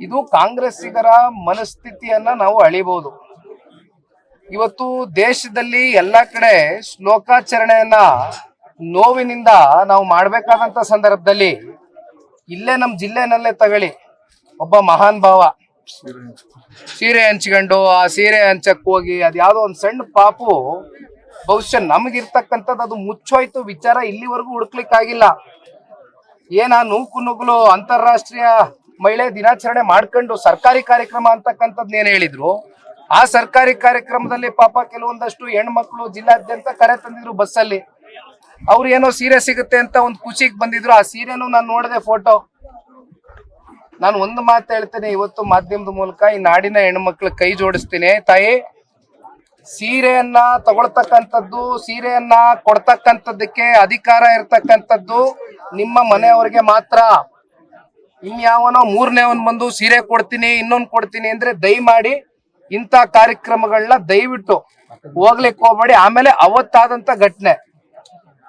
ಇದು ಕಾಂಗ್ರೆಸ್ಸಿಗರ ಮನಸ್ಥಿತಿಯನ್ನ ನಾವು ಅಳಿಬಹುದು. ಇವತ್ತು ದೇಶದಲ್ಲಿ ಎಲ್ಲ ಕಡೆ ಶ್ಲೋಕಾಚರಣೆಯನ್ನ ನೋವಿನಿಂದ ನಾವು ಮಾಡ್ಬೇಕಾದಂತ ಸಂದರ್ಭದಲ್ಲಿ ಇಲ್ಲೇ ನಮ್ ಜಿಲ್ಲೆನಲ್ಲೇ ತಗೊಳ್ಳಿ, ಒಬ್ಬ ಮಹಾನ್ ಭಾವ ಸೀರೆ ಹಂಚ್ಕೊಂಡು ಆ ಸೀರೆ ಹಂಚಕ್ ಹೋಗಿ ಅದ್ಯಾವುದೋ ಒಂದ್ ಸಣ್ಣ ಪಾಪು ಬಹುಶಃ ನಮಗಿರ್ತಕ್ಕಂಥದ್ದು ಅದು ಮುಚ್ಚೋಯ್ತು ವಿಚಾರ ಇಲ್ಲಿವರೆಗೂ ಹುಡುಕ್ಲಿಕ್ಕಾಗಿಲ್ಲ. ಏನ ನೂಕು ನುಗ್ಲು ಅಂತಾರಾಷ್ಟ್ರೀಯ ಮಹಿಳೆ ದಿನಾಚರಣೆ ಮಾಡ್ಕೊಂಡು ಸರ್ಕಾರಿ ಕಾರ್ಯಕ್ರಮ ಅಂತಕ್ಕಂಥದ್ನ ಏನ್ ಹೇಳಿದ್ರು, ಆ ಸರ್ಕಾರಿ ಕಾರ್ಯಕ್ರಮದಲ್ಲಿ ಪಾಪ ಕೆಲವೊಂದಷ್ಟು ಹೆಣ್ಮಕ್ಳು ಜಿಲ್ಲಾದ್ಯಂತ ಕರೆ ತಂದಿದ್ರು ಬಸ್ಸಲ್ಲಿ. ಅವ್ರು ಏನೋ ಸೀರೆ ಸಿಗುತ್ತೆ ಅಂತ ಒಂದು ಖುಷಿಗೆ ಬಂದಿದ್ರು. ಆ ಸೀರೆನೂ ನಾನು ನೋಡಿದೆ ಫೋಟೋ. ನಾನು ಒಂದು ಮಾತು ಹೇಳ್ತೇನೆ ಇವತ್ತು ಮಾಧ್ಯಮದ ಮೂಲಕ ಈ ನಾಡಿನ ಹೆಣ್ಮಕ್ಳು ಕೈ ಜೋಡಿಸ್ತೀನಿ. ತಾಯಿ, ಸೀರೆಯನ್ನ ತಗೊಳ್ತಕ್ಕಂಥದ್ದು, ಸೀರೆಯನ್ನ ಕೊಡ್ತಕ್ಕಂಥದ್ದಕ್ಕೆ ಅಧಿಕಾರ ಇರ್ತಕ್ಕಂಥದ್ದು ನಿಮ್ಮ ಮನೆಯವರಿಗೆ ಮಾತ್ರ. ಇನ್ಯಾವನೋ ಮೂರನೇವನ್ ಬಂದು ಸೀರೆ ಕೊಡ್ತೀನಿ ಇನ್ನೊಂದು ಕೊಡ್ತೀನಿ ಅಂದ್ರೆ ದಯಮಾಡಿ ಇಂಥ ಕಾರ್ಯಕ್ರಮಗಳನ್ನ ದಯವಿಟ್ಟು ಹೋಗ್ಲಿಕ್ಕೆ ಹೋಗ್ಬೇಡಿ. ಆಮೇಲೆ ಅವತ್ತಾದಂತ ಘಟನೆ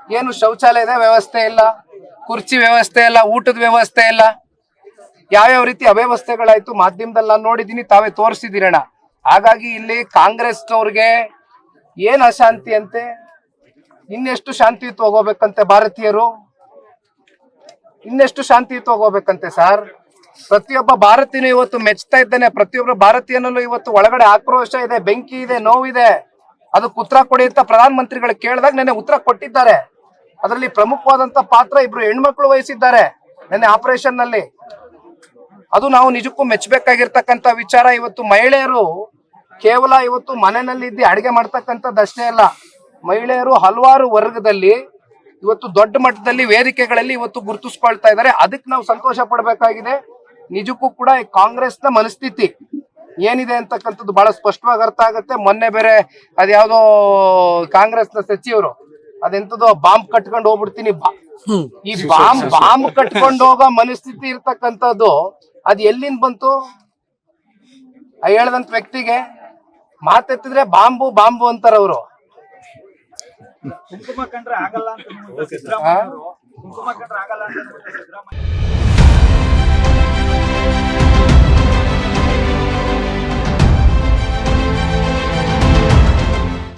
ಏನು ಶೌಚಾಲಯದ ವ್ಯವಸ್ಥೆ ಇಲ್ಲ, ಕುರ್ಚಿ ವ್ಯವಸ್ಥೆ ಇಲ್ಲ, ಊಟದ ವ್ಯವಸ್ಥೆ ಇಲ್ಲ, ಯಾವ್ಯಾವ ರೀತಿ ಅವ್ಯವಸ್ಥೆಗಳಾಯ್ತು ಮಾಧ್ಯಮದಲ್ಲಿ ನಾನು ನೋಡಿದ್ದೀನಿ, ತಾವೇ ತೋರಿಸಿದಿರಣ. ಹಾಗಾಗಿ ಇಲ್ಲಿ ಕಾಂಗ್ರೆಸ್ನವ್ರಿಗೆ ಏನ್ ಅಶಾಂತಿ ಅಂತೆ, ಇನ್ನೆಷ್ಟು ಶಾಂತಿಯುತ ಹೋಗೋಬೇಕಂತೆ ಭಾರತೀಯರು, ಇನ್ನೆಷ್ಟು ಶಾಂತಿಯುತ ಹೋಗೋಬೇಕಂತೆ ಸರ್. ಪ್ರತಿಯೊಬ್ಬ ಭಾರತೀಯನು ಇವತ್ತು ಮೆಚ್ತಾ ಇದ್ದಾನೆ. ಪ್ರತಿಯೊಬ್ಬ ಭಾರತೀಯನಲ್ಲೂ ಇವತ್ತು ಒಳಗಡೆ ಆಕ್ರೋಶ ಇದೆ, ಬೆಂಕಿ ಇದೆ, ನೋವಿದೆ. ಅದಕ್ಕೆ ಉತ್ತರ ಕೊಡಿ ಅಂತ ಪ್ರಧಾನ ಮಂತ್ರಿಗಳು ಕೇಳಿದಾಗ ನೆನ್ನೆ ಉತ್ತರ ಕೊಟ್ಟಿದ್ದಾರೆ. ಅದರಲ್ಲಿ ಪ್ರಮುಖವಾದಂತ ಪಾತ್ರ ಇಬ್ರು ಹೆಣ್ಮಕ್ಳು ವಹಿಸಿದ್ದಾರೆ ನೆನ್ನೆ ಆಪರೇಷನ್ ನಲ್ಲಿ. ಅದು ನಾವು ನಿಜಕ್ಕೂ ಮೆಚ್ಚಬೇಕಾಗಿರ್ತಕ್ಕಂಥ ವಿಚಾರ. ಇವತ್ತು ಮಹಿಳೆಯರು ಕೇವಲ ಇವತ್ತು ಮನೆಯಲ್ಲಿ ಇದ್ದು ಅಡಿಗೆ ಮಾಡ್ತಕ್ಕಂಥದ್ದು ಅಷ್ಟೇ ಅಲ್ಲ, ಮಹಿಳೆಯರು ಹಲವಾರು ವರ್ಗದಲ್ಲಿ ಇವತ್ತು ದೊಡ್ಡ ಮಟ್ಟದಲ್ಲಿ ವೇದಿಕೆಗಳಲ್ಲಿ ಇವತ್ತು ಗುರುತಿಸ್ಕೊಳ್ತಾ ಇದ್ದಾರೆ. ಅದಕ್ಕೆ ನಾವು ಸಂತೋಷ ಪಡಬೇಕಾಗಿದೆ. ನಿಜಕ್ಕೂ ಕೂಡ ಈ ಕಾಂಗ್ರೆಸ್ನ ಮನಸ್ಥಿತಿ ಏನಿದೆ ಅಂತಕ್ಕಂಥದ್ದು ಬಹಳ ಸ್ಪಷ್ಟವಾಗಿ ಅರ್ಥ ಆಗುತ್ತೆ. ಮೊನ್ನೆ ಬೇರೆ ಅದ್ಯಾವುದೋ ಕಾಂಗ್ರೆಸ್ನ ಸಚಿವರು ಅದೆಂತದೋ ಬಾಂಬ್ ಕಟ್ಕೊಂಡು ಹೋಗ್ಬಿಡ್ತೀನಿ, ಈ ಬಾಂಬ್ ಕಟ್ಕೊಂಡು ಹೋಗೋ ಮನಸ್ಥಿತಿ ಇರ್ತಕ್ಕಂಥದ್ದು ಅದು ಎಲ್ಲಿಂದ ಬಂತು? ಹೇಳ್ದಂತ ವ್ಯಕ್ತಿಗೆ ಮಾತೆತ್ತಿದ್ರೆ ಬಾಂಬು ಬಾಂಬು ಅಂತಾರ ಅವರು. ಕುಂಕುಮ ಕಂಡ್ರೆ ಆಗಲ್ಲ ಅಂತ ಸಿದ್ದರಾಮಯ್ಯ